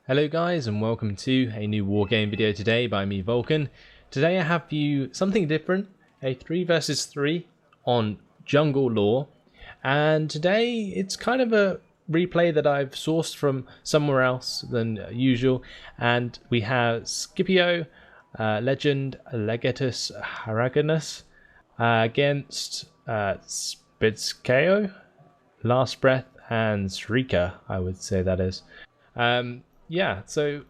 Hello guys and welcome to a new Wargame video today by me Vulcan. Today I have for you something different, a 3 versus 3 on jungle lore, and today it's kind of a replay that I've sourced from somewhere else than usual, and we have Scipio, Legend Legatus Haraganus against Spitskeo, Lastbreath and Szikra, I would say that is. Yeah, so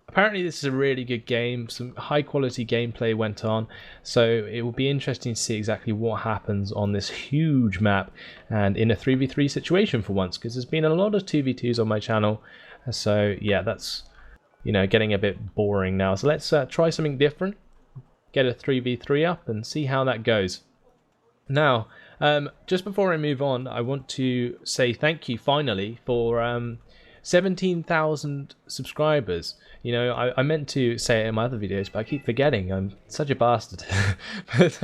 apparently this is a really good game. Some high quality gameplay went on, so it will be interesting to see exactly what happens on this huge map and in a 3v3 situation for once, because there's been a lot of 2v2s on my channel. So yeah, that's, you know, getting a bit boring now. So let's try something different, get a 3v3 up and see how that goes. Now, just before I move on, I want to say thank you finally for 17,000 subscribers. You know, I meant to say it in my other videos, but I keep forgetting. I'm such a bastard. But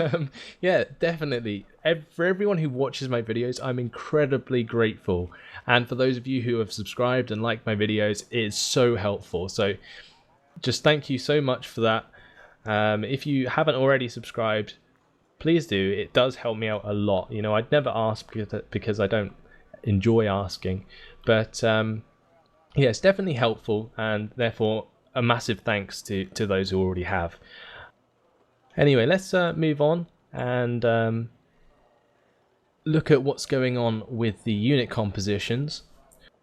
yeah, definitely. For everyone who watches my videos, I'm incredibly grateful. And for those of you who have subscribed and liked my videos, it is so helpful. So just thank you so much for that. If you haven't already subscribed, please do. It does help me out a lot. You know, I'd never ask because I don't enjoy asking. But yeah, it's definitely helpful, and therefore a massive thanks to those who already have. Anyway, let's move on and look at what's going on with the unit compositions.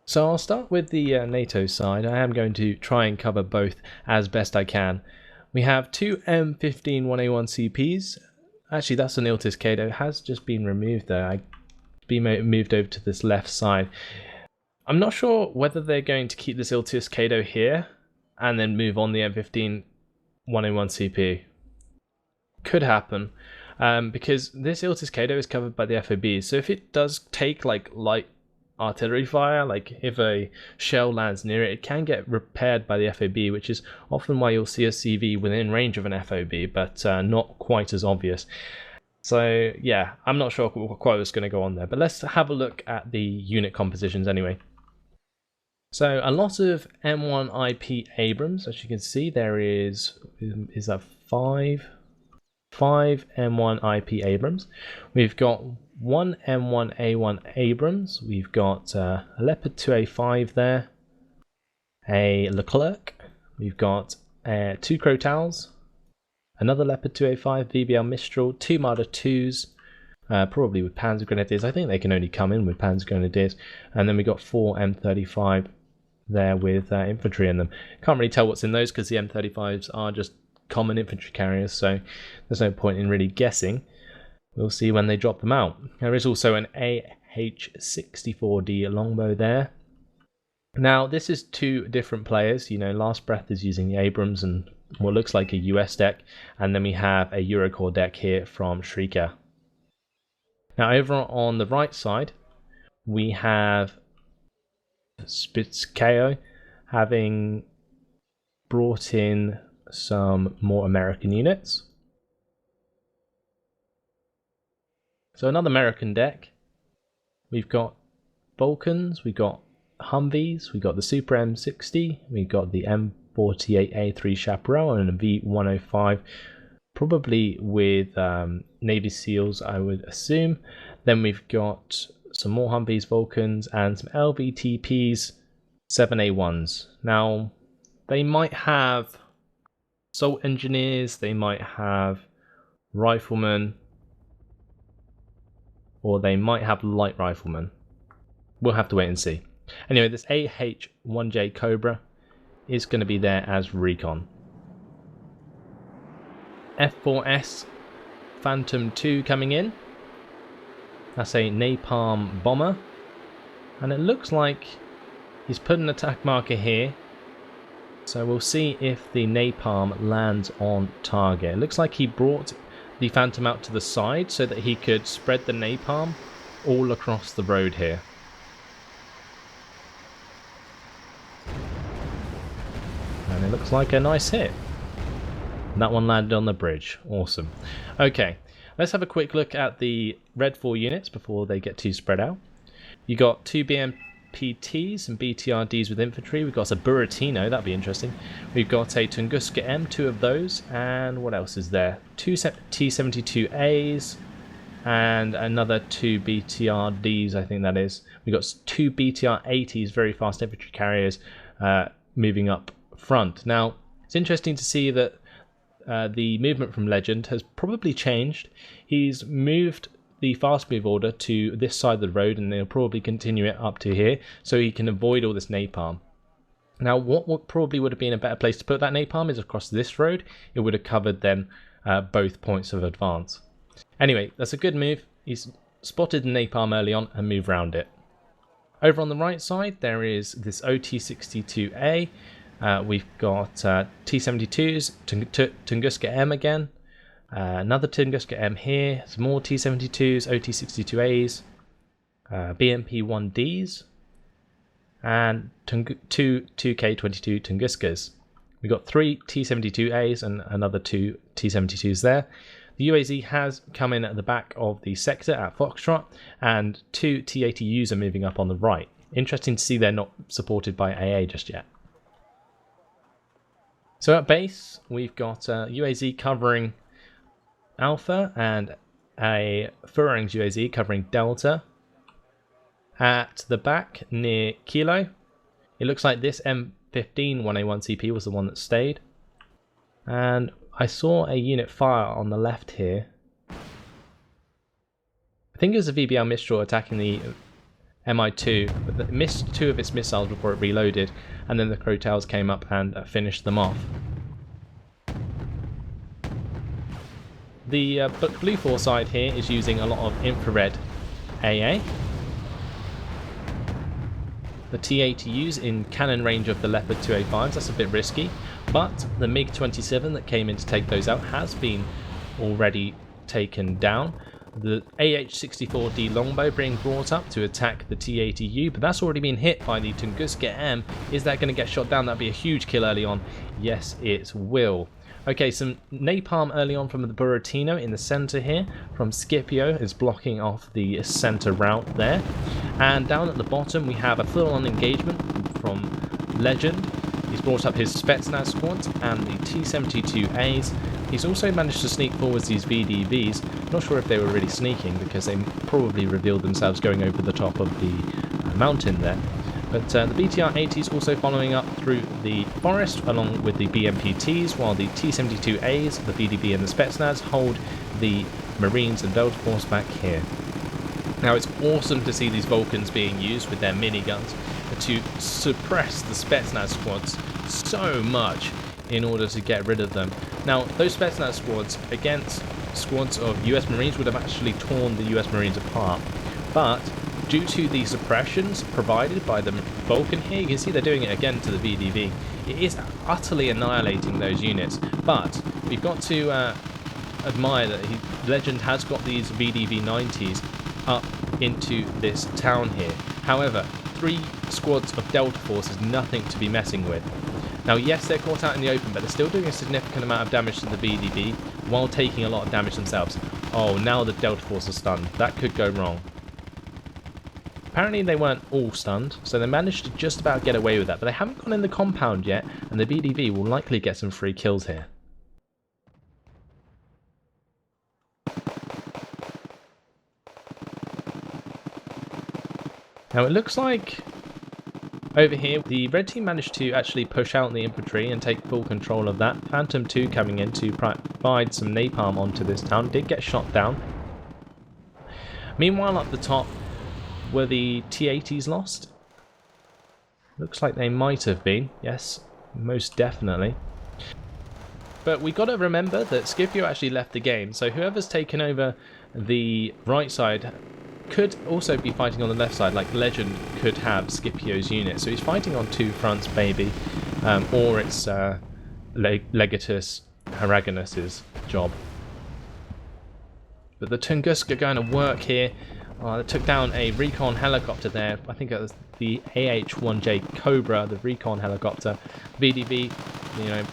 So I'll start with the NATO side. I am going to try and cover both as best I can. We have two M15 1A1 CPs. Actually, that's an Iltis Cato. It has just been removed though. I've been moved over to this left side. I'm not sure whether they're going to keep this Iltis Cato here and then move on the M15 1A1 CP. Could happen, because this Iltis Cato is covered by the FOB, so if it does take like light artillery fire, like if a shell lands near it, it can get repaired by the FOB, which is often why you'll see a CV within range of an FOB, but not quite as obvious. So yeah, I'm not sure quite what's going to go on there, but let's have a look at the unit compositions anyway. So a lot of M1 IP Abrams, as you can see, there is that five M1 IP Abrams. We've got one M1A1 Abrams. We've got a Leopard 2A5 there, a Leclerc. We've got two Crotals, another Leopard 2A5 VBL Mistral, two Marder 2s. Probably with Panzer Grenadiers. I think they can only come in with Panzer Grenadiers. And then we got four M35 there with infantry in them. Can't really tell what's in those because the M35s are just common infantry carriers, so there's no point in really guessing. We'll see when they drop them out. There is also an AH-64D longbow there. Now, this is two different players. You know, Lastbreath is using the Abrams and what looks like a US deck, and then we have a Eurocorps deck here from Szikra. Now over on the right side, we have Spitskeo having brought in some more American units. So another American deck. We've got Vulcans, we've got Humvees, we've got the Super M60, we've got the M48A3 Chaparral and a V105. Probably with Navy SEALs, I would assume. Then we've got some more Humvees, Vulcans, and some LVTPs 7A1s. Now, they might have assault engineers, they might have riflemen, or they might have light riflemen. We'll have to wait and see. Anyway, this AH-1J Cobra is going to be there as recon. F4S Phantom 2 coming in. That's a napalm bomber, and it looks like he's put an attack marker here, so we'll see if the napalm lands on target. It looks like he brought the Phantom out to the side so that he could spread the napalm all across the road here. And it looks like a nice hit. That one landed on the bridge. Awesome. Okay, let's have a quick look at the REDFOR units before they get too spread out. You got two BMP BMPTs and BTRDs with infantry. We've got a Buratino, that'd be interesting. We've got a Tunguska M, 2 of those, and what else is there? 2 T-72As and another 2 BTRDs, I think that is. We've got 2 BTR-80s, very fast infantry carriers, moving up front. Now, it's interesting to see that the movement from Legend has probably changed. He's moved the fast move order to this side of the road, and they'll probably continue it up to here so he can avoid all this napalm. Now, what probably would have been a better place to put that napalm is across this road. It would have covered then both points of advance. Anyway, that's a good move. He's spotted the napalm early on and moved around it. Over on the right side, there is this OT-62A. We've got T-72s, Tunguska M again. Another Tunguska M here, some more T-72s, OT-62As, BMP-1Ds, and 2 K-22 Tunguskas. We've got 3 T-72As and another 2 T-72s there. The UAZ has come in at the back of the sector at Foxtrot, and 2 T-80Us are moving up on the right. Interesting to see they're not supported by AA just yet. So at base, we've got UAZ covering Alpha and a Phalanx UAZ covering Delta. At the back near Kilo, it looks like this M15 1A1CP was the one that stayed. And I saw a unit fire on the left here. I think it was a VBL Mistral attacking the MI2, but it missed 2 of its missiles before it reloaded, and then the Crotales came up and finished them off. The BLUFOR side here is using a lot of infrared AA. The T-80Us in cannon range of the Leopard 2A5s, that's a bit risky, but the MiG-27 that came in to take those out has been already taken down. The AH-64D longbow being brought up to attack the T-80U, but that's already been hit by the Tunguska M. Is that going to get shot down? That'd be a huge kill early on. Yes, it will. Okay, some napalm early on from the Buratino in the center here from Scipio is blocking off the center route there. And down at the bottom we have a full-on engagement from Legend. He's brought up his Spetsnaz squads and the T-72As. He's also managed to sneak forwards these VDVs. Not sure if they were really sneaking because they probably revealed themselves going over the top of the mountain there. But the BTR-80s also following up through the forest along with the BMPTs, while the T-72As, the VDV and the Spetsnaz hold the Marines and Delta Force back here. Now it's awesome to see these Vulcans being used with their miniguns to suppress the Spetsnaz squads so much in order to get rid of them. Now those Spetsnaz squads against squads of US Marines would have actually torn the US Marines apart, but due to the suppressions provided by the Vulcan here, you can see they're doing it again to the VDV. It is utterly annihilating those units, but we've got to admire that Legend has got these VDV-90s up into this town here. However, 3 squads of Delta Force is nothing to be messing with. Now yes, they're caught out in the open, but they're still doing a significant amount of damage to the VDV while taking a lot of damage themselves. Oh, now the Delta Force are stunned. That could go wrong. Apparently they weren't all stunned, so they managed to just about get away with that, but they haven't gone in the compound yet, and the VDV will likely get some free kills here. Now it looks like over here the red team managed to actually push out the infantry and take full control of that. Phantom 2 coming in to provide some napalm onto this town, did get shot down. Meanwhile up the top, were the T-80s lost? Looks like they might have been. Yes, most definitely. But we got to remember that Scipio actually left the game, so whoever's taken over the right side could also be fighting on the left side, like Legend could have Scipio's unit. So he's fighting on 2 fronts maybe, or it's Legatus Haraganus's job. But the Tunguska are going to work here. They took down a recon helicopter there. I think it was the AH-1J Cobra, the recon helicopter. VDV, you know,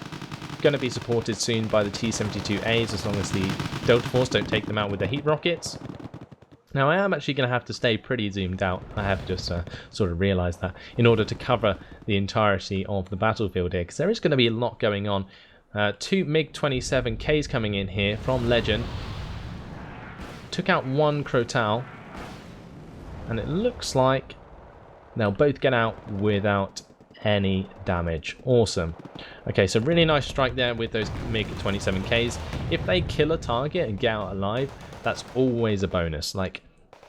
going to be supported soon by the T-72As as long as the Delta Force don't take them out with their heat rockets. Now I am actually going to have to stay pretty zoomed out. I have just sort of realised that in order to cover the entirety of the battlefield here, because there is going to be a lot going on. 2 MiG-27Ks coming in here from Legend. Took out 1 Crotal, and it looks like they'll both get out without any damage. Awesome. Okay, so really nice strike there with those MiG-27Ks. If they kill a target and get out alive, that's always a bonus. Like,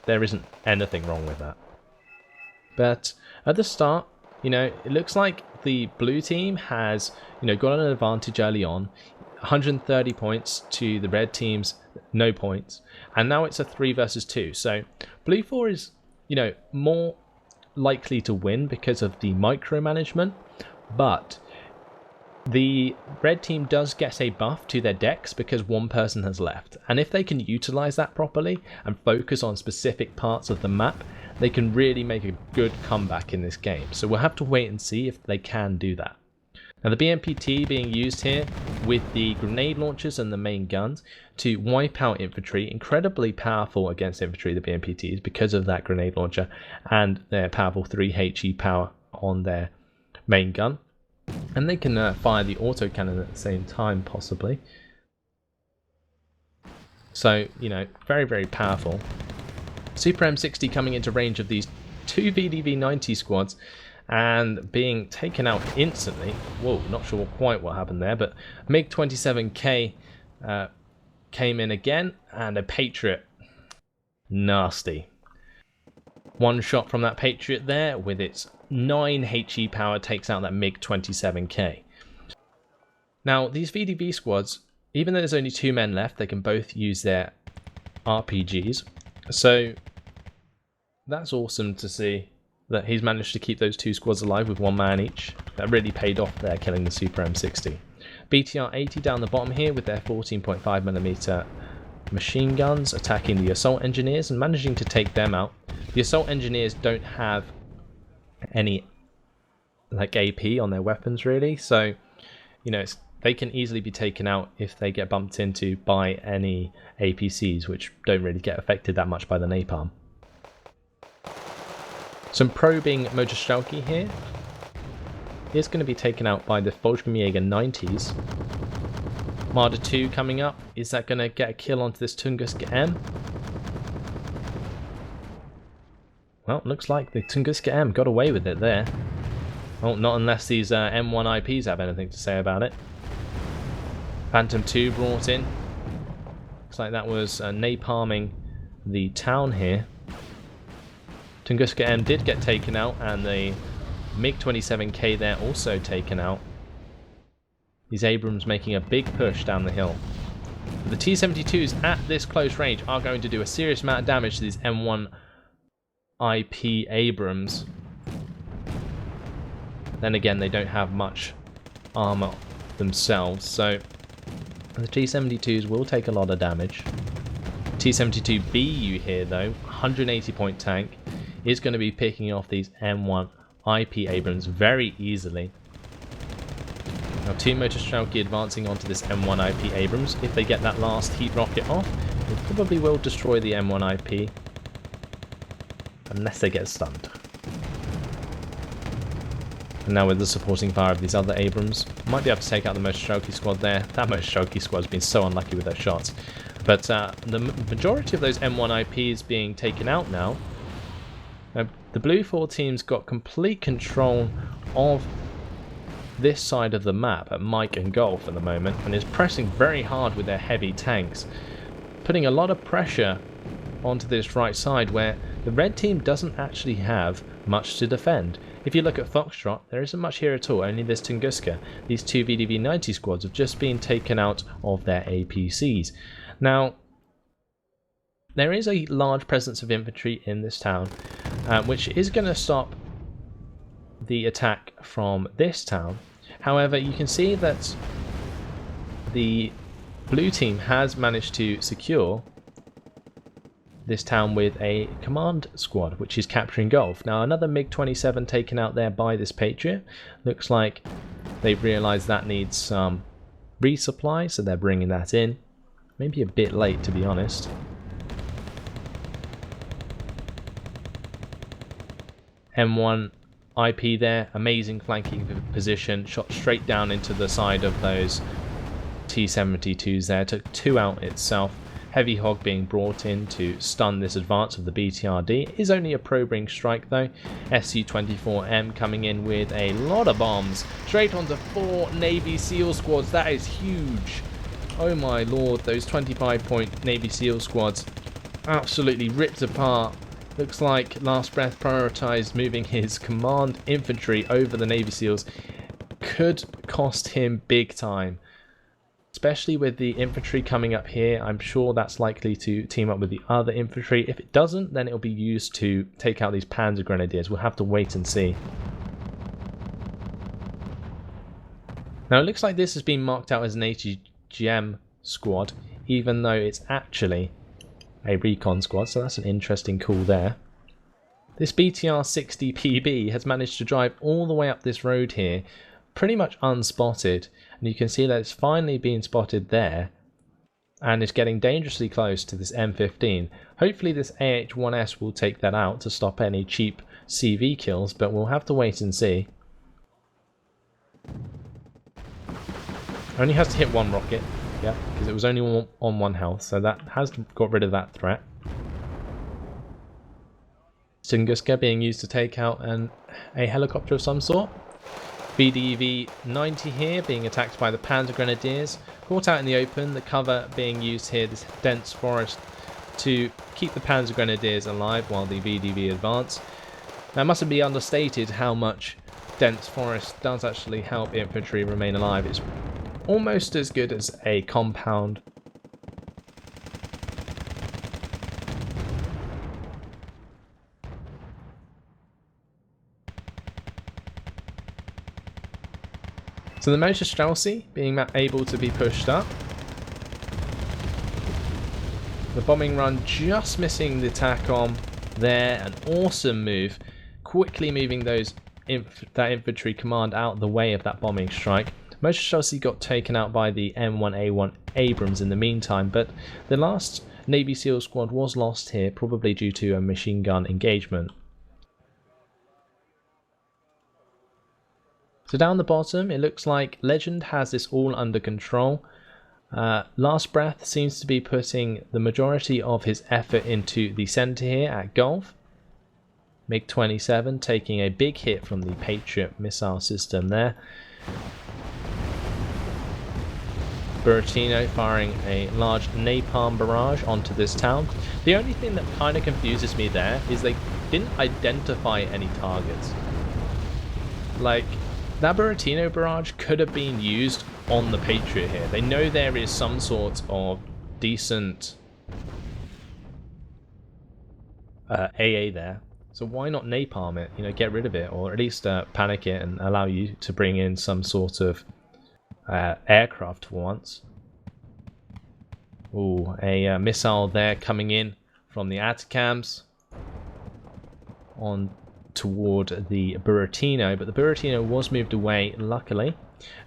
there isn't anything wrong with that. But at the start, you know, it looks like the blue team has, you know, got an advantage early on. 130 points to the red team's no points. And now it's a 3 versus 2. So BLUFOR is, you know, more likely to win because of the micromanagement. But the red team does get a buff to their decks because one person has left, and if they can utilize that properly and focus on specific parts of the map, they can really make a good comeback in this game. So we'll have to wait and see if they can do that. Now the BMPT being used here with the grenade launchers and the main guns to wipe out infantry, incredibly powerful against infantry, the BMPTs, because of that grenade launcher and their powerful 3 HE power on their main gun. And they can fire the autocannon at the same time, possibly. So, you know, very, very powerful. Super M60 coming into range of these 2 VDV-90 squads and being taken out instantly. Whoa, not sure quite what happened there, but MiG-27K came in again, and a Patriot. Nasty. One shot from that Patriot there with its 9 HE power takes out that MiG-27K. Now, these VDV squads, even though there's only 2 men left, they can both use their RPGs. So that's awesome to see that he's managed to keep those 2 squads alive with 1 man each. That really paid off there, killing the Super M60. BTR-80 down the bottom here with their 14.5mm machine guns attacking the assault engineers and managing to take them out. The assault engineers don't have any like AP on their weapons really, so you know they can easily be taken out if they get bumped into by any APCs, which don't really get affected that much by the napalm. Some probing Motorstrelki here is going to be taken out by the Volkswagen 90s. Marder 2 coming up. Is that going to get a kill onto this Tunguska M? Well, looks like the Tunguska M got away with it there. Well, not unless these M1 IPs have anything to say about it. Phantom 2 brought in. Looks like that was napalming the town here. Tunguska M did get taken out, and the MiG-27K there also taken out. These Abrams making a big push down the hill. The T-72s at this close range are going to do a serious amount of damage to these M1 IP Abrams. Then again, they don't have much armor themselves, so the T-72s will take a lot of damage. T-72BU here though, 180 point tank, is going to be picking off these M1 IP Abrams very easily. Now 2 Motorstrelki advancing onto this M1 IP Abrams. If they get that last heat rocket off, it probably will destroy the M1 IP. Unless they get stunned. And now with the supporting fire of these other Abrams, might be able to take out the Motorstrelki squad there. That Motorstrelki squad's been so unlucky with their shots. But the majority of those M1 IPs being taken out now. The BLUFOR team's got complete control of this side of the map at Mike and Golf at the moment, and is pressing very hard with their heavy tanks, putting a lot of pressure onto this right side where the red team doesn't actually have much to defend. If you look at Foxtrot, there isn't much here at all, only this Tunguska. These 2 VDV-90 squads have just been taken out of their APCs. Now, there is a large presence of infantry in this town, which is going to stop the attack from this town. However, you can see that the blue team has managed to secure this town with a command squad, which is capturing Golf. Now, another MiG-27 taken out there by this Patriot. Looks like they've realised that needs some resupply, so they're bringing that in. Maybe a bit late, to be honest. M1 IP there, amazing flanking position, shot straight down into the side of those T-72s there, took 2 out itself. Heavy Hog being brought in to stun this advance of the BTRD. It is only a probing strike though. Su-24M coming in with a lot of bombs straight onto 4 Navy SEAL squads. That is huge. Oh my lord, those 25-point Navy SEAL squads absolutely ripped apart. Looks like Lastbreath prioritized moving his command infantry over the Navy SEALs. Could cost him big time. Especially with the infantry coming up here, I'm sure that's likely to team up with the other infantry. If it doesn't, then it'll be used to take out these Panzer Grenadiers. We'll have to wait and see. Now it looks like this has been marked out as an ATGM squad, even though it's actually a recon squad, so that's an interesting call there. This BTR-60PB has managed to drive all the way up this road here, pretty much unspotted, and you can see that it's finally been spotted there and is getting dangerously close to this M15. Hopefully this AH-1S will take that out to stop any cheap CV kills, but we'll have to wait and see. Only has to hit 1 rocket, yeah, because it was only on 1 health, so that has got rid of that threat. Tunguska being used to take out a helicopter of some sort. VDV-90 here being attacked by the Panzer Grenadiers. Caught out in the open, the cover being used here, this dense forest, to keep the Panzer Grenadiers alive while the VDV advance. Now it mustn't be understated how much dense forest does actually help infantry remain alive. It's almost as good as a compound. So the Motor Streltsy being able to be pushed up. The bombing run just missing the TACOM there. An awesome move. Quickly moving that infantry command out the way of that bombing strike. Motor Streltsy got taken out by the M1A1 Abrams in the meantime, but the last Navy SEAL squad was lost here, probably due to a machine gun engagement. So down the bottom, it looks like Legend has this all under control. Lastbreath seems to be putting the majority of his effort into the centre here at Gulf. MiG-27 taking a big hit from the Patriot missile system there. Buratino firing a large napalm barrage onto this town. The only thing that kind of confuses me there is they didn't identify any targets. Like, that Buratino barrage could have been used on the Patriot here. They know there is some sort of decent AA there. So why not napalm it? You know, get rid of it, or at least panic it and allow you to bring in some sort of aircraft for once. Ooh, a missile there coming in from the ATACMS on toward the Buratino, but the Buratino was moved away, luckily.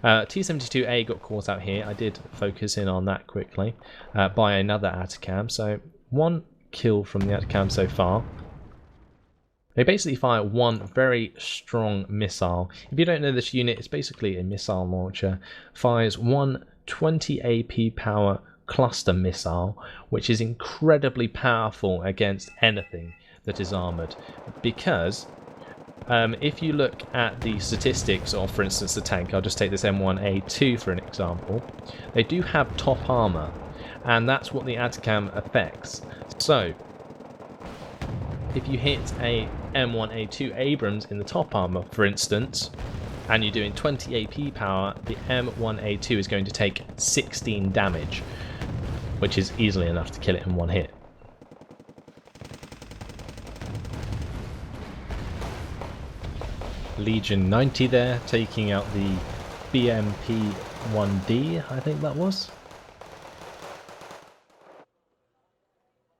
T-72A got caught out here. I did focus in on that quickly by another ATACM, so 1 kill from the ATACM so far. They basically fire 1 very strong missile. If you don't know this unit, it's basically a missile launcher. Fires 1 20 AP power cluster missile, which is incredibly powerful against anything that is armoured, because if you look at the statistics of, for instance, the tank, I'll just take this M1A2 for an example, they do have top armour, and that's what the ATACM affects. So if you hit a M1A2 Abrams in the top armour, for instance, and you're doing 20 AP power, the M1A2 is going to take 16 damage, which is easily enough to kill it in 1 hit. Legion 90 there, taking out the BMP-1D, I think that was.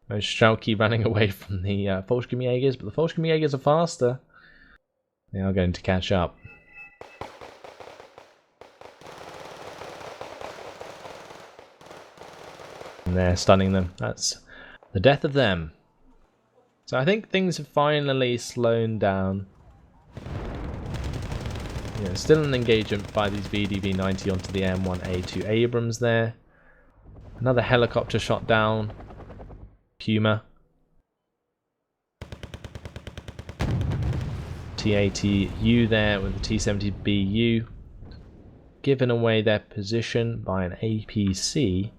Streltsy running away from the Volksgrenjägers, but the Volksgrenjägers are faster. They are going to catch up. And they're stunning them. That's the death of them. So I think things have finally slowed down Yeah, still an engagement by these VDV-90 onto the M1A2 Abrams there. Another helicopter shot down. Puma. T-80U there with the T-70BU. Given away their position by an APC.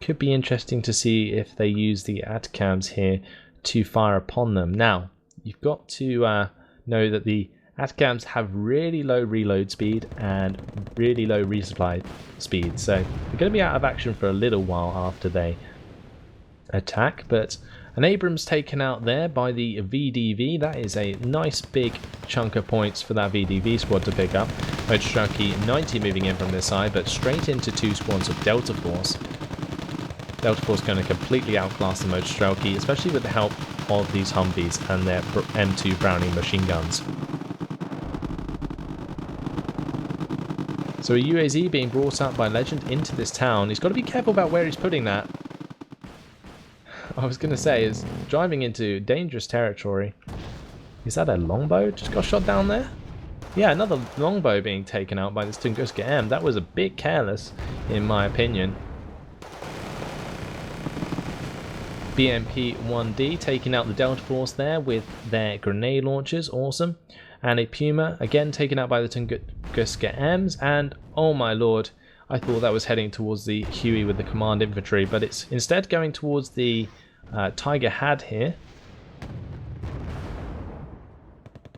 Could be interesting to see if they use the ATCAMs here to fire upon them. Now, you've got to know that the ATCAMs have really low reload speed and really low resupply speed, so they're going to be out of action for a little while after they attack. But an Abrams taken out there by the VDV. That is a nice big chunk of points for that VDV squad to pick up. Motorstrelki 90 moving in from this side, but straight into two squads of Delta Force. Delta Force going to completely outclass the Motorstrelki, especially with the help of these Humvees and their M2 Browning machine guns. So a UAZ being brought up by Legend into this town. He's got to be careful about where he's putting that. I was going to say, is driving into dangerous territory. Is that a longbow just got shot down there? Yeah, another longbow being taken out by this Tunguska M. That was a bit careless, in my opinion. BMP-1D taking out the Delta Force there with their grenade launchers. Awesome. And a Puma, again taken out by the Tunguska M's. And, oh my lord, I thought that was heading towards the Huey with the command infantry, but it's instead going towards the Tiger Had here.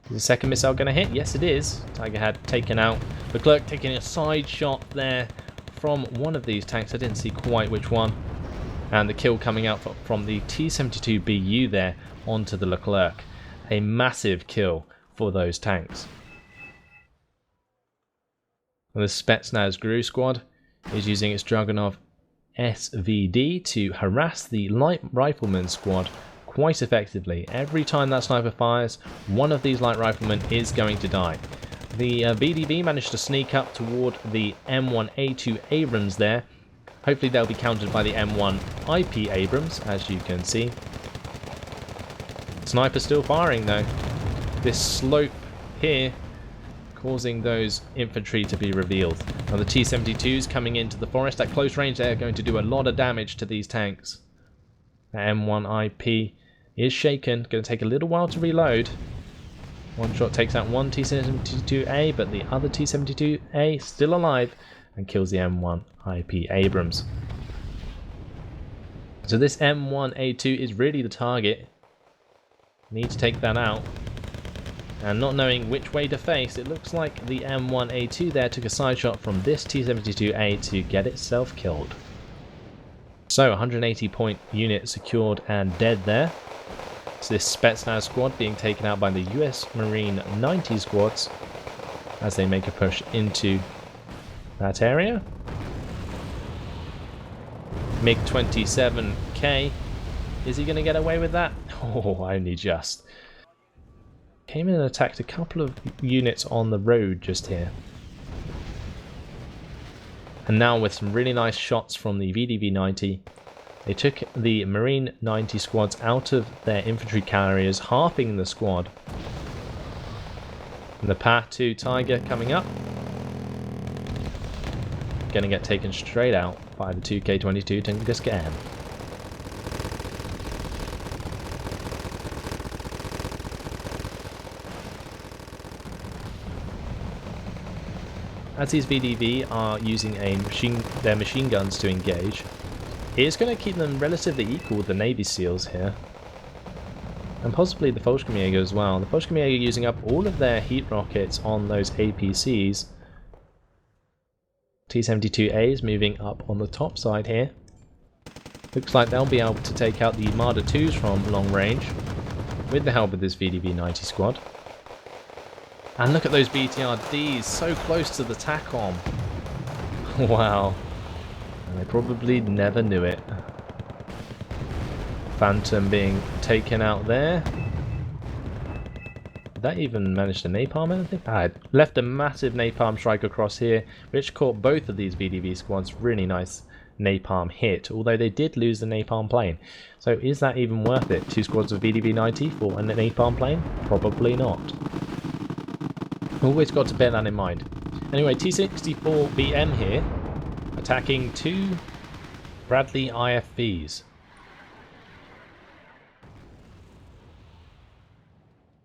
Is the second missile going to hit? Yes, it is. Tiger Had taken out. Leclerc taking a side shot there from one of these tanks. I didn't see quite which one. And the kill coming out from the T-72BU there onto the Leclerc. A massive kill for those tanks. And the Spetsnaz GRU squad is using its Dragunov SVD to harass the light rifleman squad quite effectively. Every time that sniper fires, one of these light riflemen is going to die. The VDV managed to sneak up toward the M1A2 Abrams there. Hopefully they'll be countered by the M1 IP Abrams, as you can see. Sniper still firing though. This slope here causing those infantry to be revealed. Now the T-72s coming into the forest at close range, they're going to do a lot of damage to these tanks. The M1 IP is shaken, going to take a little while to reload. One shot takes out one T-72A, but the other T-72A still alive and kills the M1 IP Abrams. So this M1A2 is really the target. Need to take that out. And not knowing which way to face, it looks like the M1A2 there took a side shot from this T-72A to get itself killed. So 180 point unit secured and dead there. So this Spetsnaz squad being taken out by the US Marine 90 squads as they make a push into that area. MiG-27K, is he going to get away with that? Oh, only just. Came in and attacked a couple of units on the road just here. And now with some really nice shots from the VDV-90, they took the Marine 90 squads out of their infantry carriers, halving the squad. And the Path 2 Tiger coming up. Going to get taken straight out by the 2K22 Tunguska M. As these VDV are using their machine guns to engage, it is going to keep them relatively equal with the Navy SEALs here. And possibly the Fullscreen as well. The Fullscreen are using up all of their heat rockets on those APCs. T-72A is moving up on the top side here. Looks like they'll be able to take out the Marder 2s from long range with the help of this VDV-90 squad. And look at those BTRDs, so close to the TACOM. Wow. And they probably never knew it. Phantom being taken out there. Did that even manage to napalm anything? I left a massive napalm strike across here, which caught both of these VDV squads. Really nice napalm hit, although they did lose the napalm plane. So is that even worth it? 2 squads of VDV-90 for a napalm plane? Probably not. Always got to bear that in mind. Anyway, T-64BM here, attacking 2 Bradley IFVs.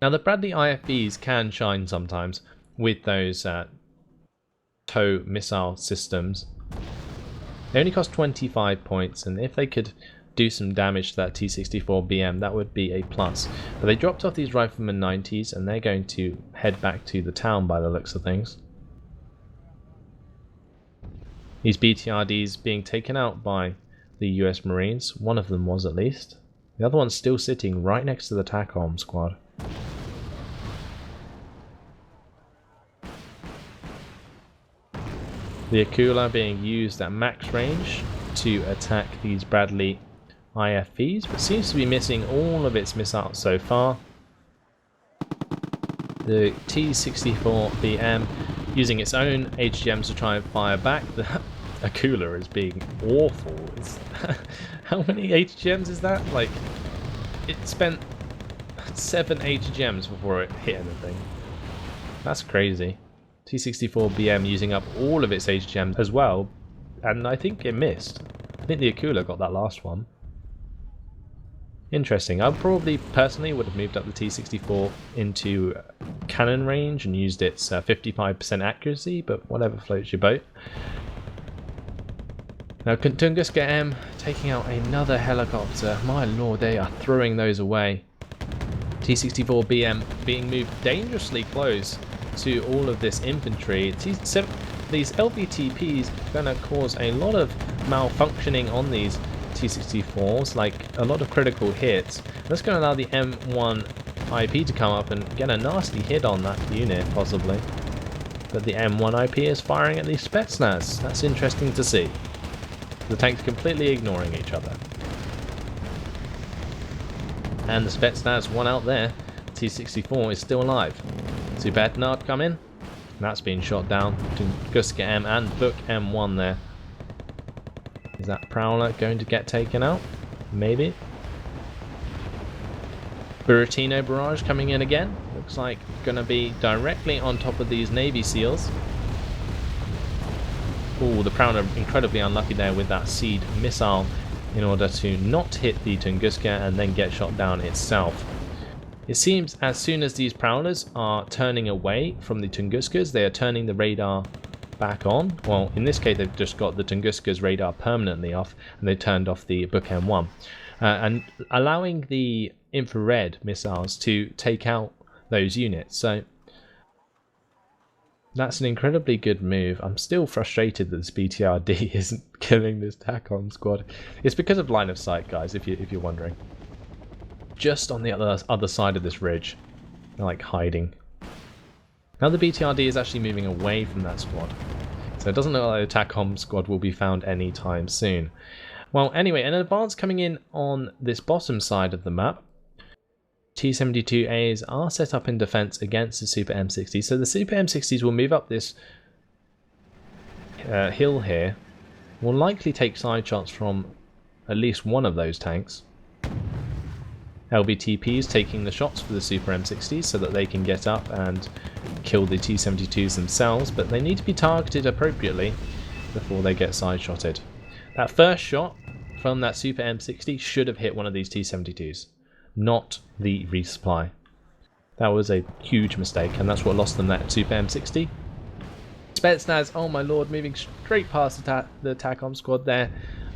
Now the Bradley IFVs can shine sometimes with those TOW missile systems. They only cost 25 points, and if they could do some damage to that T-64BM, that would be a plus. But they dropped off these Rifleman 90s, and they're going to head back to the town by the looks of things. These BTRDs being taken out by the US Marines. One of them was, at least. The other one's still sitting right next to the TACOM squad. The Akula being used at max range to attack these Bradley IFVs, but seems to be missing all of its missiles so far. The T-64BM using its own HGMs to try and fire back. The Akula is being awful. How many HGMs is that? Like, it spent 7 HGMs before it hit anything. That's crazy. T-64BM using up all of its HGMs as well, and I think it missed. I think the Akula got that last one. Interesting. I probably personally would have moved up the T-64 into cannon range and used its 55% accuracy, but whatever floats your boat. Now Tunguska M taking out another helicopter. My lord, they are throwing those away. T-64BM being moved dangerously close to all of this infantry. These LVTPs are going to cause a lot of malfunctioning on these T-64s, like a lot of critical hits. That's going to allow the M1 IP to come up and get a nasty hit on that unit, possibly. But the M1 IP is firing at the Spetsnaz. That's interesting to see. The tanks completely ignoring each other. And the Spetsnaz one out there, T-64, is still alive. Subednard come in. That's been shot down. Tunguska M and Book M1 there. Is that Prowler going to get taken out? Maybe. Buratino barrage coming in again. Looks like going to be directly on top of these Navy SEALs. Oh, the Prowler incredibly unlucky there with that seed missile in order to not hit the Tunguska and then get shot down itself. It seems as soon as these Prowlers are turning away from the Tunguskas, they are turning the radar back on. Well, in this case, they've just got the Tunguska's radar permanently off, and they turned off the Book M1, and allowing the infrared missiles to take out those units. So that's an incredibly good move. I'm still frustrated that this BTRD isn't killing this TACOM squad. It's because of line of sight, guys, if you're wondering. Just on the other side of this ridge. They're like hiding. Now the BTRD is actually moving away from that squad. So it doesn't look like the TACOM squad will be found anytime soon. Well, anyway, an advance coming in on this bottom side of the map. T-72As are set up in defense against the Super M60s. So the Super M60s will move up this hill here. Will likely take side shots from at least one of those tanks. LVTPs taking the shots for the Super M60s so that they can get up and kill the T-72s themselves, but they need to be targeted appropriately before they get side-shotted. That first shot from that Super M60 should have hit one of these T-72s, not the resupply. That was a huge mistake, and that's what lost them that Super M60. Spetsnaz, oh my lord, moving straight past the TACOM squad there.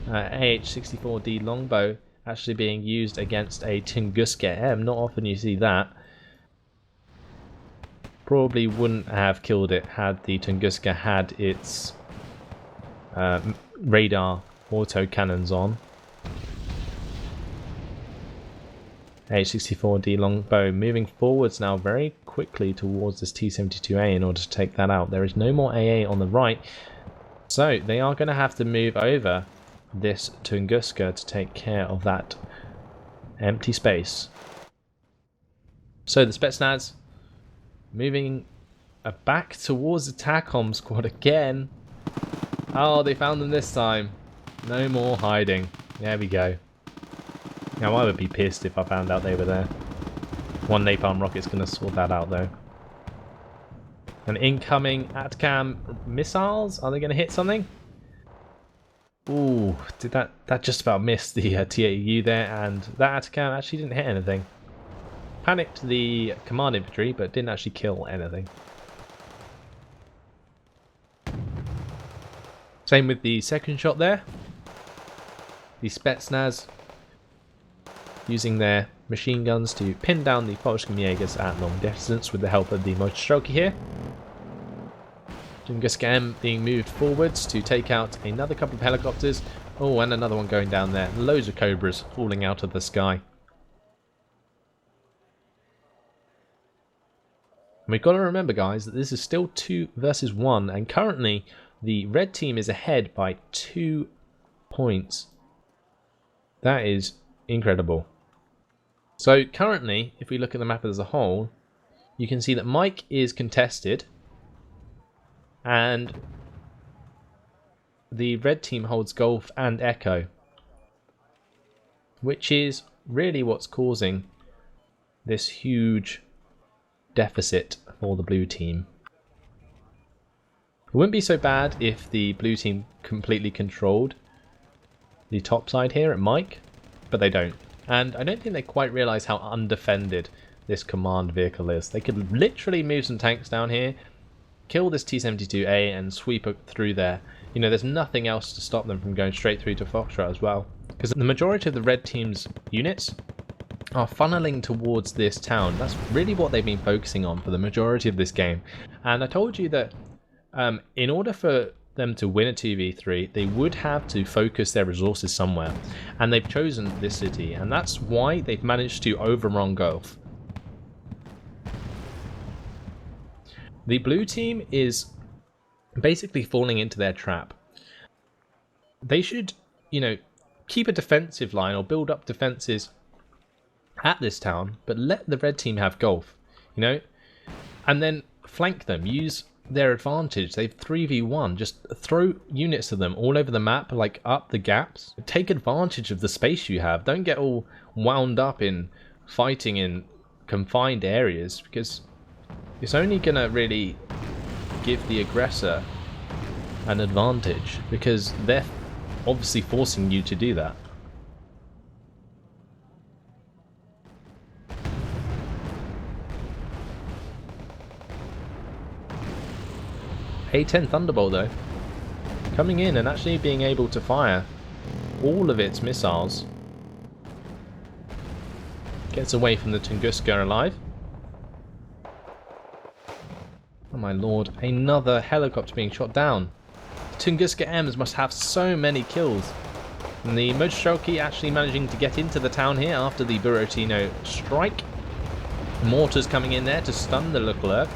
AH-64D longbow actually being used against a Tunguska M. Not often you see that. Probably wouldn't have killed it had the Tunguska had its radar auto cannons on. AH-64D longbow moving forwards now very quickly towards this T-72A in order to take that out. There is no more AA on the right, so they are going to have to move over this Tunguska to take care of that empty space. So the Spetsnaz moving back towards the TACOM squad again. Oh, they found them this time. No more hiding. There we go. Now I would be pissed if I found out they were there. One napalm rocket's going to sort that out though. And incoming ATACAM missiles. Are they going to hit something? Ooh, did that just about miss the TAU there, and that ATACAM actually didn't hit anything. Panicked the command infantry, but didn't actually kill anything. Same with the second shot there. The Spetsnaz using their machine guns to pin down the Polskim Jaegers at long distance with the help of the Motostrelki here. Tunguska M being moved forwards to take out another couple of helicopters. Oh, and another one going down there. Loads of Cobras falling out of the sky. And we've got to remember, guys, that this is still 2 versus 1, and currently the red team is ahead by 2 points. That is incredible. So currently, if we look at the map as a whole, you can see that Mike is contested, and the red team holds Golf and Echo, which is really what's causing this huge deficit for the blue team. It wouldn't be so bad if the blue team completely controlled the top side here at Mike, but they don't. And I don't think they quite realise how undefended this command vehicle is. They could literally move some tanks down here, kill this T-72A and sweep it through there. You know, there's nothing else to stop them from going straight through to Foxtrot as well. Because the majority of the red team's units are funneling towards this town. That's really what they've been focusing on for the majority of this game. And I told you that in order for them to win a 2v3, they would have to focus their resources somewhere. And they've chosen this city, and that's why they've managed to overrun Gulf. The blue team is basically falling into their trap. They should, you know, keep a defensive line or build up defenses at this town, but let the red team have Gulf, you know, and then flank them, use their advantage. They've 3v1, just throw units to them all over the map, like up the gaps. Take advantage of the space you have. Don't get all wound up in fighting in confined areas, because it's only going to really give the aggressor an advantage, because they're obviously forcing you to do that. A-10 Thunderbolt though, coming in and actually being able to fire all of its missiles. Gets away from the Tunguska alive. Oh my lord, another helicopter being shot down. The Tunguska M's must have so many kills. And the Motostrelki actually managing to get into the town here after the Buratino strike. Mortars coming in there to stun the Leclerc,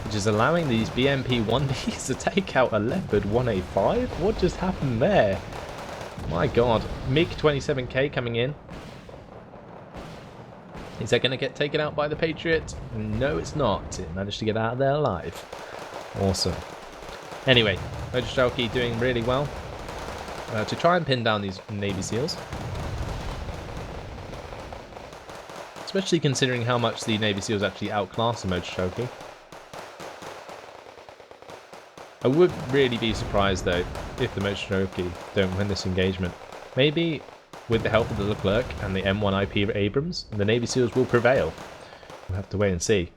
which is allowing these BMP-1Ds to take out a Leopard 1A5? What just happened there? My god. MiG-27K coming in. Is that going to get taken out by the Patriot? No, it's not. It managed to get out of there alive. Awesome. Anyway, Motostrelki doing really well to try and pin down these Navy SEALs. Especially considering how much the Navy SEALs actually outclass the Motostrelki. I would really be surprised though if the Motostrelki don't win this engagement. Maybe with the help of the Leclerc and the M1IP Abrams, the Navy SEALs will prevail. We'll have to wait and see.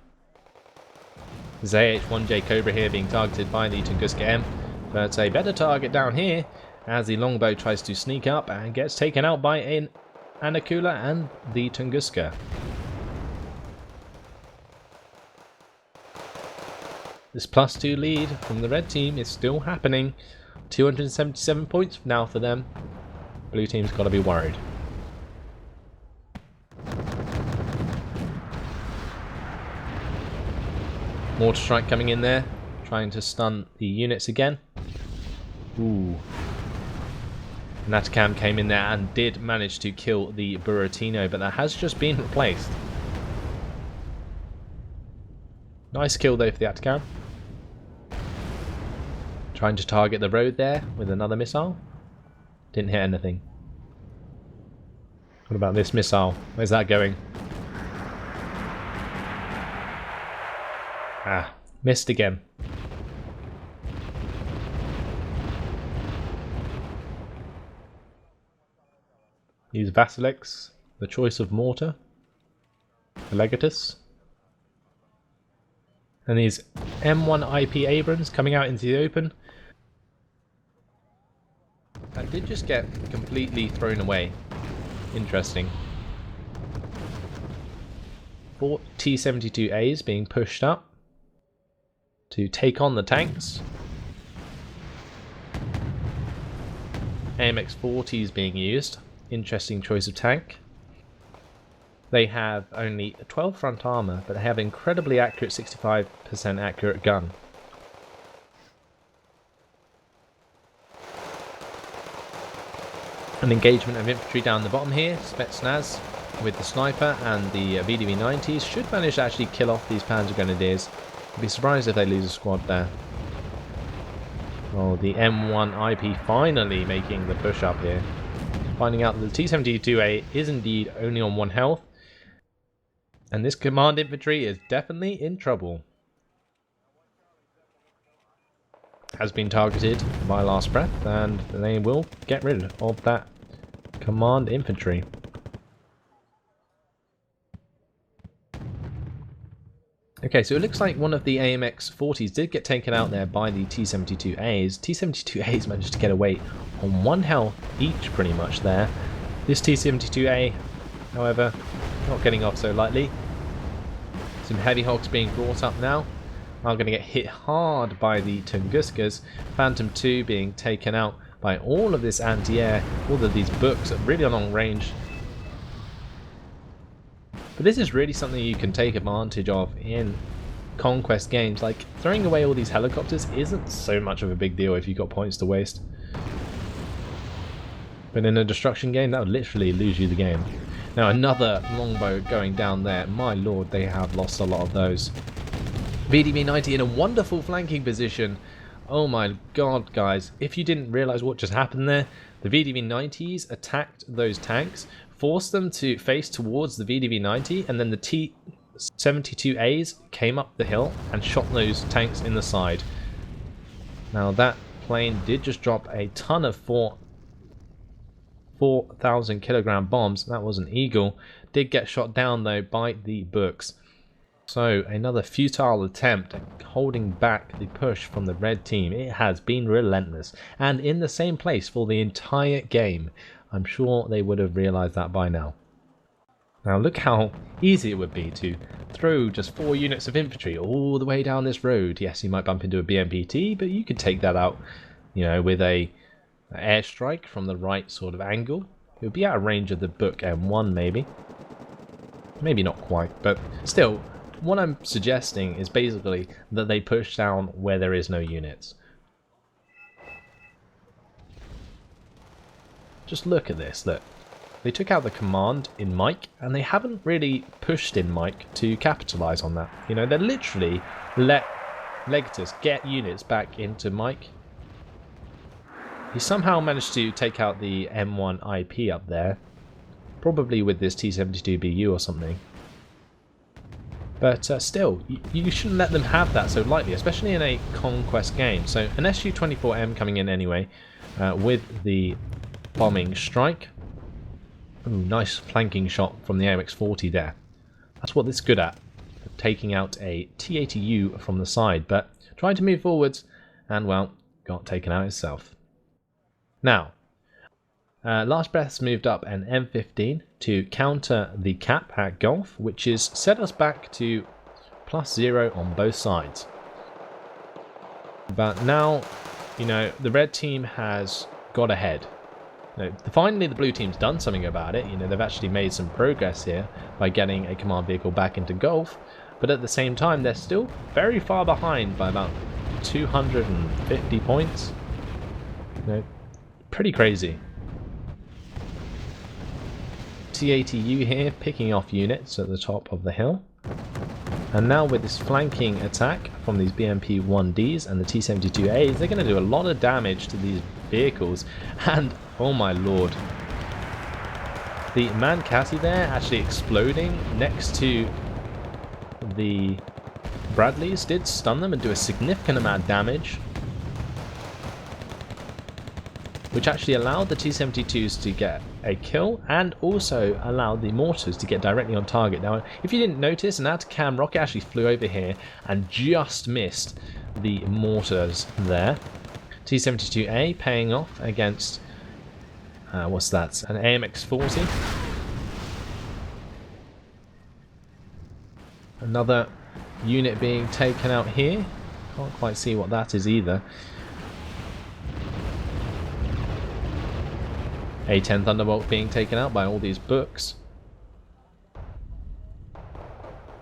There's AH-1J Cobra here being targeted by the Tunguska M, but a better target down here as the longbow tries to sneak up and gets taken out by an Anakula and the Tunguska. This +2 lead from the red team is still happening. 277 points now for them. Blue team's got to be worried. Mortar strike coming in there, trying to stun the units again. Ooh. Natacam came in there and did manage to kill the Buratino, but that has just been replaced. Nice kill though for the Atacam. Trying to target the road there with another missile. Didn't hit anything. What about this missile? Where's that going? Ah, Missed again. Use Vasilix, the choice of mortar, the Legatus. And these M1 IP Abrams coming out into the open. That did just get completely thrown away. Interesting. 4 T-72As being pushed up to take on the tanks. AMX-40s being used. Interesting choice of tank. They have only 12 front armor, but they have incredibly accurate 65% accurate gun. An engagement of infantry down the bottom here. Spetsnaz with the sniper and the VDV-90s should manage to actually kill off these Panzer Grenadiers. I'd be surprised if they lose a squad there. Oh, the M1 IP finally making the push up here. Finding out that the T-72A is indeed only on 1 health. And this command infantry is definitely in trouble. Has been targeted by Lastbreath, and they will get rid of that command infantry. Okay, so it looks like one of the AMX-40s did get taken out there by the T-72As. T-72As managed to get away on 1 health each pretty much there. This T-72A, however, not getting off so lightly. Some heavy hogs being brought up now. Are going to get hit hard by the Tunguskas. Phantom 2 being taken out by all of this anti-air. All of these books at really long range. But this is really something you can take advantage of in conquest games. Like, throwing away all these helicopters isn't so much of a big deal if you've got points to waste. But in a destruction game, that would literally lose you the game. Now another longbow going down there. My lord, they have lost a lot of those. VDV-90 in a wonderful flanking position. Oh my god, guys. If you didn't realise what just happened there, the VDV-90s attacked those tanks, forced them to face towards the VDV-90, and then the T-72As came up the hill and shot those tanks in the side. Now that plane did just drop a ton of 4,000 kilogram bombs. That was an Eagle. Did get shot down though by the books. So another futile attempt at holding back the push from the red team. It has been relentless and in the same place for the entire game. I'm sure they would have realised that by now. Now look how easy it would be to throw just 4 units of infantry all the way down this road. Yes, you might bump into a BMPT, but you could take that out, you know, with a airstrike from the right sort of angle. It would be out of range of the book M1 maybe. Maybe not quite, but still. What I'm suggesting is basically that they push down where there is no units. Just look at this, look. They took out the command in Mike, and they haven't really pushed in Mike to capitalise on that. You know, they literally let Legatus get units back into Mike. He somehow managed to take out the M1 IP up there. Probably with this T-72BU or something. But still, you shouldn't let them have that so lightly, especially in a conquest game. So an Su-24M coming in anyway, with the bombing strike. Ooh, nice flanking shot from the AMX-40 there. That's what it's good at, taking out a T-80U from the side, but trying to move forwards, and well, got taken out itself. Now, Lastbreath's moved up an M15 to counter the cap at Gulf, which is set us back to +0 on both sides. But now, you know, the red team has got ahead. You know, finally the blue team's done something about it. You know, they've actually made some progress here by getting a command vehicle back into Gulf, but at the same time they're still very far behind by about 250 points. You know, pretty crazy. T-80U here picking off units at the top of the hill. And now with this flanking attack from these BMP-1Ds and the T-72As, they're going to do a lot of damage to these vehicles. And, oh my lord, the Mancati there actually exploding next to the Bradleys did stun them and do a significant amount of damage, which actually allowed the T-72s to get a kill and also allowed the mortars to get directly on target. Now, if you didn't notice, an out-of-cam rocket actually flew over here and just missed the mortars there. T-72A paying off against, what's that, an AMX-40. Another unit being taken out here. Can't quite see what that is either. A-10 Thunderbolt being taken out by all these books.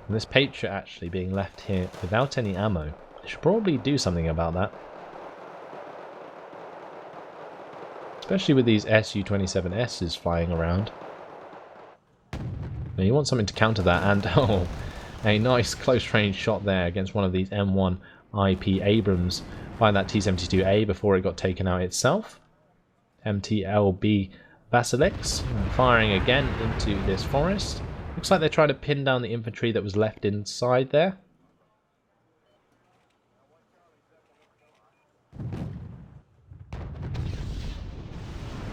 And this Patriot actually being left here without any ammo. I should probably do something about that. Especially with these Su-27Ss flying around. Now you want something to counter that, and oh, a nice close range shot there against one of these M1 IP Abrams by that T-72A before it got taken out itself. MTLB Basilics firing again into this forest. Looks like they're trying to pin down the infantry that was left inside there.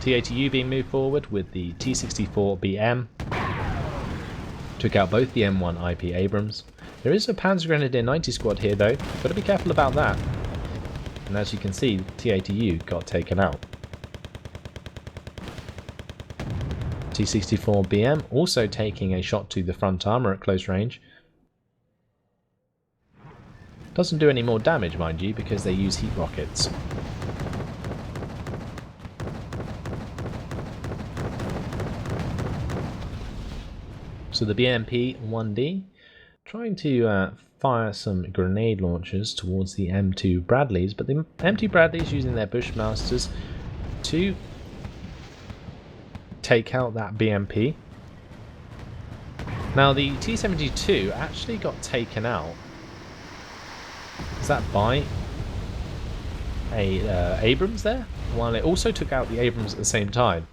T-80U being moved forward with the T-64BM. Took out both the M1 IP Abrams. There is a Panzer Grenadier 90 squad here though, got to be careful about that. And as you can see, T-80U got taken out. T-64BM also taking a shot to the front armour at close range. Doesn't do any more damage, mind you, because they use heat rockets. So the BMP-1D trying to fire some grenade launchers towards the M2 Bradleys, but the M2 Bradleys using their Bushmasters to take out that BMP. Now the T-72 actually got taken out. Is that by a Abrams there? While it also took out the Abrams at the same time.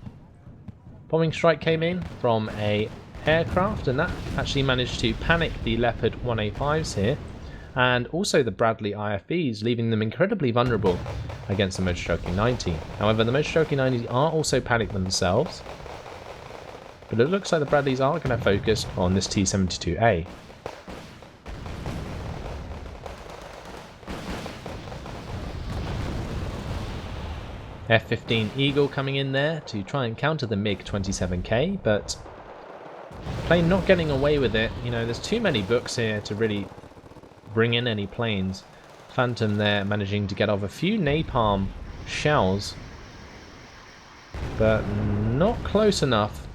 Bombing strike came in from a aircraft, and that actually managed to panic the Leopard 1A5s here, and also the Bradley IFBs, leaving them incredibly vulnerable against the Motor-Stroking 90. However, the Motor-Stroking 90 are also panicked themselves, but it looks like the Bradleys are going to focus on this T-72A. F-15 Eagle coming in there to try and counter the MiG-27K, but plane not getting away with it. You know, there's too many books here to really bring in any planes. Phantom there managing to get off a few napalm shells, but not close enough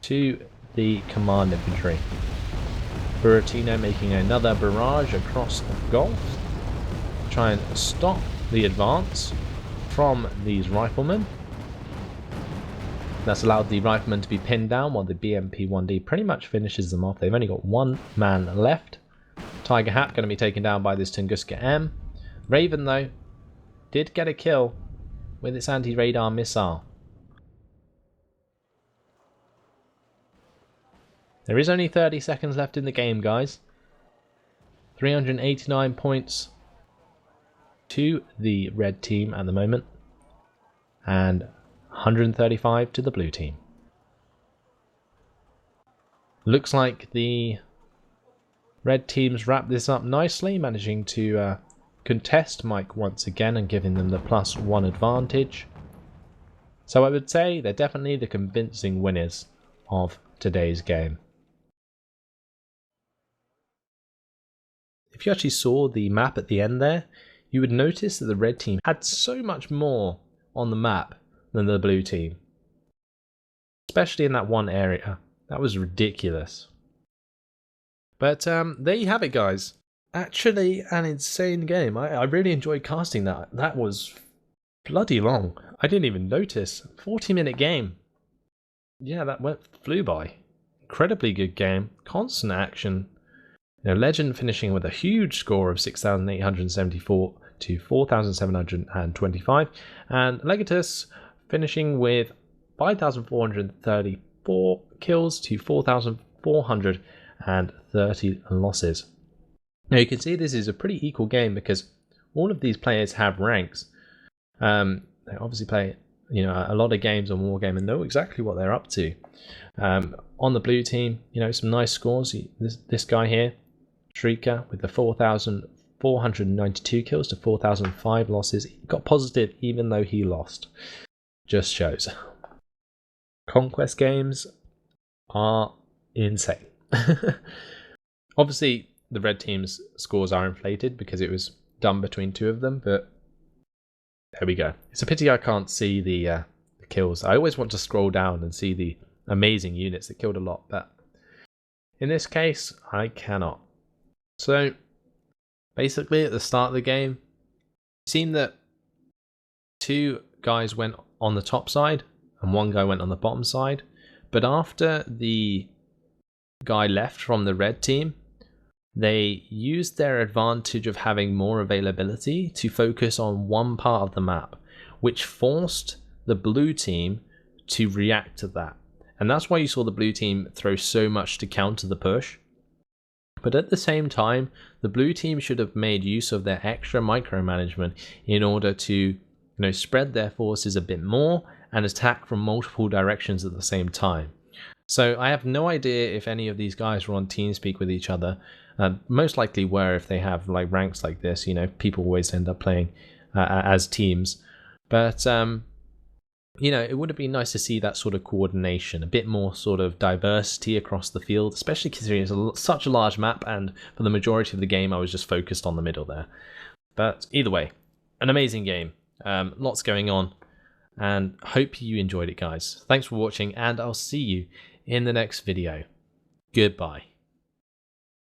to the command infantry. Buratino making another barrage across the Gulf, try and stop the advance from these riflemen. That's allowed the riflemen to be pinned down while the BMP-1D pretty much finishes them off. They've only got one man left. Tiger Hat going to be taken down by this Tunguska M. Raven though did get a kill with its anti-radar missile. There is only 30 seconds left in the game, guys. 389 points to the red team at the moment, and 135 to the blue team. Looks like the red teams wrap this up nicely, managing to contest Mike once again and giving them the +1 advantage. So I would say they're definitely the convincing winners of today's game. If you actually saw the map at the end there, you would notice that the red team had so much more on the map than the blue team. Especially in that one area. That was ridiculous. But there you have it, guys. Actually an insane game. I really enjoyed casting that. That was bloody long. I didn't even notice. 40-minute game. Yeah, that flew by. Incredibly good game. Constant action. You know, Legend finishing with a huge score of 6,874 to 4,725, and Legatus finishing with 5,434 kills to 4,430 losses. Now you can see this is a pretty equal game because all of these players have ranks. They obviously play, you know, a lot of games on Wargame and know exactly what they're up to. On the blue team, you know, some nice scores. This guy here, Szikra, with the 4,492 kills to 4,005 losses. He got positive even though he lost. Just shows. Conquest games are insane. Obviously, the red team's scores are inflated because it was done between two of them, but there we go. It's a pity I can't see the kills. I always want to scroll down and see the amazing units that killed a lot, but in this case, I cannot. So, basically, at the start of the game, it seemed that two guys went on the top side and one guy went on the bottom side, but after the guy left from the red team, they used their advantage of having more availability to focus on one part of the map, which forced the blue team to react to that. And that's why you saw the blue team throw so much to counter the push. But at the same time, the blue team should have made use of their extra micromanagement in order to, you know, spread their forces a bit more and attack from multiple directions at the same time. So I have no idea if any of these guys were on TeamSpeak with each other. Most likely were if they have like ranks like this. You know, people always end up playing as teams. But you know, it would have been nice to see that sort of coordination, a bit more sort of diversity across the field, especially considering it's such a large map, and for the majority of the game I was just focused on the middle there. But either way, an amazing game. Lots going on, and hope you enjoyed it, guys. Thanks for watching, and I'll see you in the next video. Goodbye.